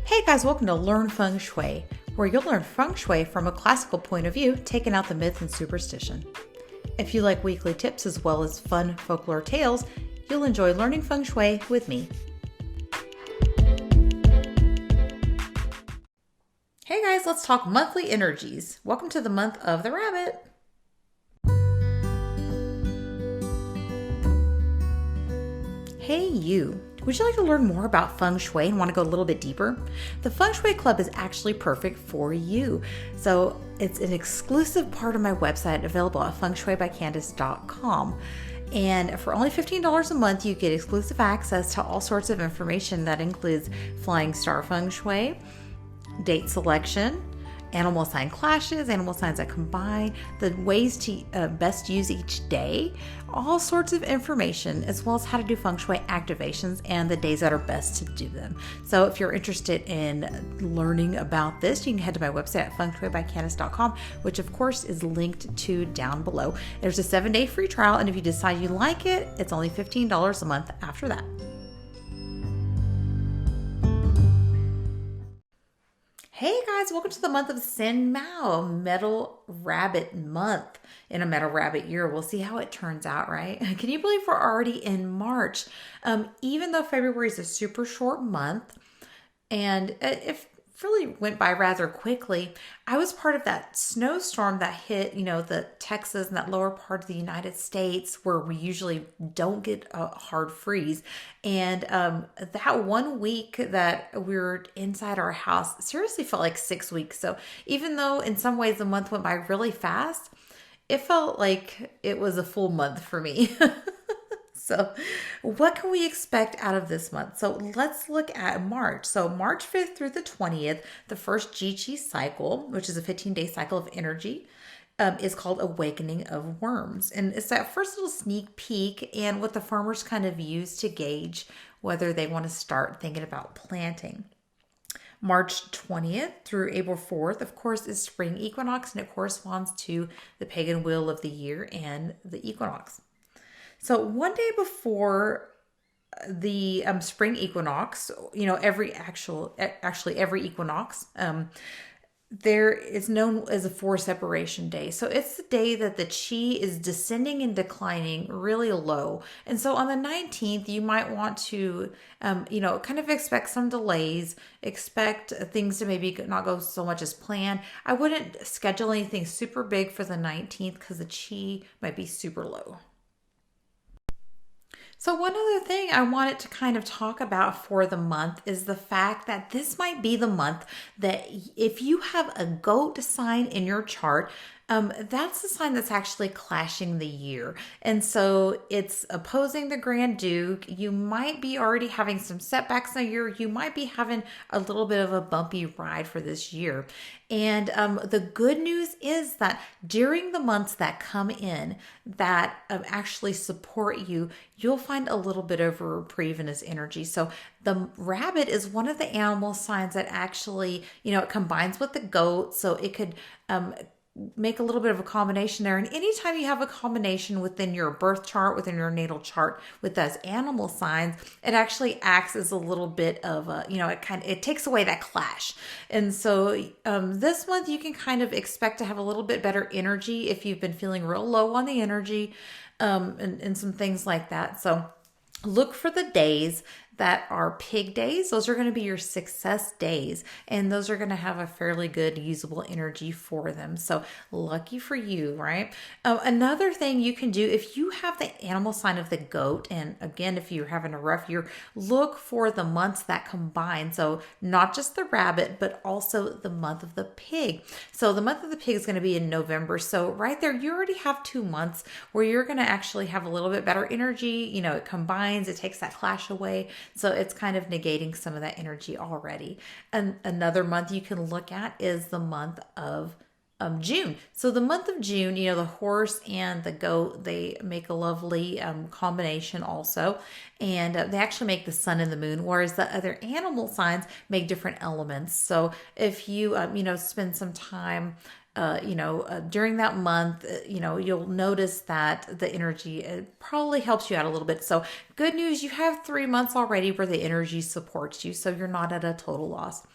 Hey guys, welcome to Learn Feng Shui, where you'll learn Feng Shui from a classical point of view, taking out the myth and superstition. If you like weekly tips as well as fun folklore tales, you'll enjoy learning Feng Shui with me. Hey guys, let's talk monthly energies. Welcome to the month of the rabbit. Hey you, would you like to learn more about Feng Shui and want to go a little bit deeper? The Feng Shui Club is actually perfect for you. So it's an exclusive part of my website available at fengshuibycandice.com. And for only $15 a month, you get exclusive access to all sorts of information that includes flying star Feng Shui, date selection, animal sign clashes, animal signs that combine, the ways to best use each day, all sorts of information, as well as how to do Feng Shui activations and the days that are best to do them. So if you're interested in learning about this, you can head to my website at fengshuibycandice.com, which of course is linked to down below. There's a 7-day free trial, and if you decide you like it, it's only $15 a month after that. Hey guys, welcome to the month of Sin Mao, Metal Rabbit month in a Metal Rabbit year. We'll see how it turns out, right? Can you believe we're already in March? Even though February is a super short month, and it really went by rather quickly, I was part of that snowstorm that hit, the Texas and that lower part of the United States where we usually don't get a hard freeze. And that 1 week that we were inside our house seriously felt like 6 weeks. So even though in some ways the month went by really fast, it felt like it was a full month for me. So what can we expect out of this month? So let's look at March. So March 5th through the 20th, the first Jie Qi cycle, which is a 15-day cycle of energy, is called Awakening of Worms. And it's that first little sneak peek and what the farmers kind of use to gauge whether they want to start thinking about planting. March 20th through April 4th, of course, is spring equinox, and it corresponds to the pagan wheel of the year and the equinox. So one day before the spring equinox, every equinox, there is known as a 4 separation day. So it's the day that the chi is descending and declining really low. And so on the 19th, you might want to, kind of expect some delays, expect things to maybe not go so much as planned. I wouldn't schedule anything super big for the 19th because the chi might be super low. So one other thing I wanted to kind of talk about for the month is the fact that this might be the month that if you have a goat sign in your chart, that's the sign that's actually clashing the year. And so it's opposing the Grand Duke. You might be already having some setbacks in the year. You might be having a little bit of a bumpy ride for this year. And the good news is that during the months that come in that actually support you, you'll find a little bit of a reprieve in this energy. So the rabbit is one of the animal signs that actually, it combines with the goat. So it could make a little bit of a combination there. And anytime you have a combination within your birth chart, within your natal chart with those animal signs, it actually acts as a little bit of a, it takes away that clash. And so this month you can kind of expect to have a little bit better energy if you've been feeling real low on the energy and some things like that. So look for the days that are pig days. Those are going to be your success days, and those are going to have a fairly good usable energy for them. So lucky for you, right? Another thing you can do if you have the animal sign of the goat, and again, if you're having a rough year, look for the months that combine. So not just the rabbit, but also the month of the pig. So the month of the pig is going to be in November. So right there, you already have 2 months where you're going to actually have a little bit better energy. It combines, it takes that clash away. So it's kind of negating some of that energy already. And another month you can look at is the month of June. So the month of June, the horse and the goat, they make a lovely combination also. And they actually make the sun and the moon, whereas the other animal signs make different elements. So if you, spend some time during that month, you'll notice that the energy probably helps you out a little bit. So good news, you have 3 months already where the energy supports you, so you're not at a total loss.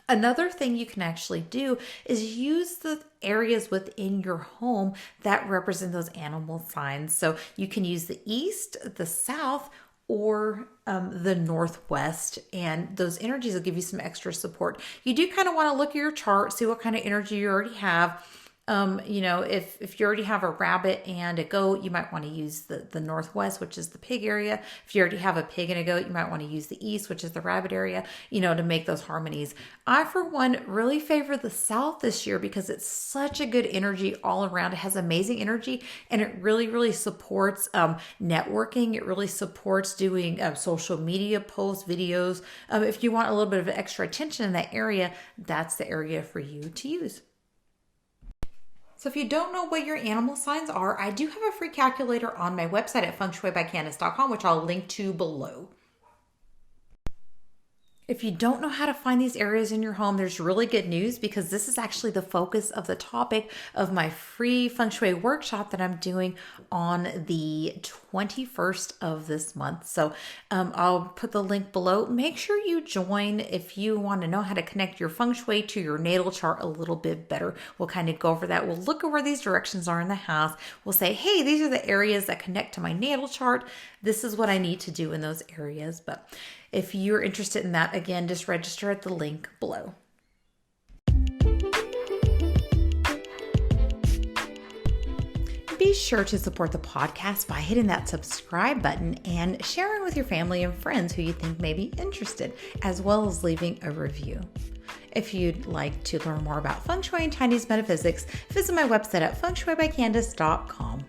Another thing you can actually do is use the areas within your home that represent those animal signs. So you can use the east, the south, or the northwest, and those energies will give you some extra support. You do kind of want to look at your chart, see what kind of energy you already have. If you already have a rabbit and a goat, you might want to use the northwest, which is the pig area. If you already have a pig and a goat, you might want to use the east, which is the rabbit area, to make those harmonies. I, for one, really favor the south this year because it's such a good energy all around. It has amazing energy, and it really, really supports networking. It really supports doing social media posts, videos. If you want a little bit of extra attention in that area, that's the area for you to use. So if you don't know what your animal signs are, I do have a free calculator on my website at fengshuibycandace.com, which I'll link to below. If you don't know how to find these areas in your home, there's really good news because this is actually the focus of the topic of my free Feng Shui workshop that I'm doing on the 21st of this month. So I'll put the link below. Make sure you join if you want to know how to connect your Feng Shui to your natal chart a little bit better. We'll kind of go over that. We'll look at where these directions are in the house. We'll say, hey, these are the areas that connect to my natal chart. This is what I need to do in those areas. But if you're interested in that, again, just register at the link below. Be sure to support the podcast by hitting that subscribe button and sharing with your family and friends who you think may be interested, as well as leaving a review. If you'd like to learn more about Feng Shui and Chinese metaphysics, visit my website at fengshuibycandace.com.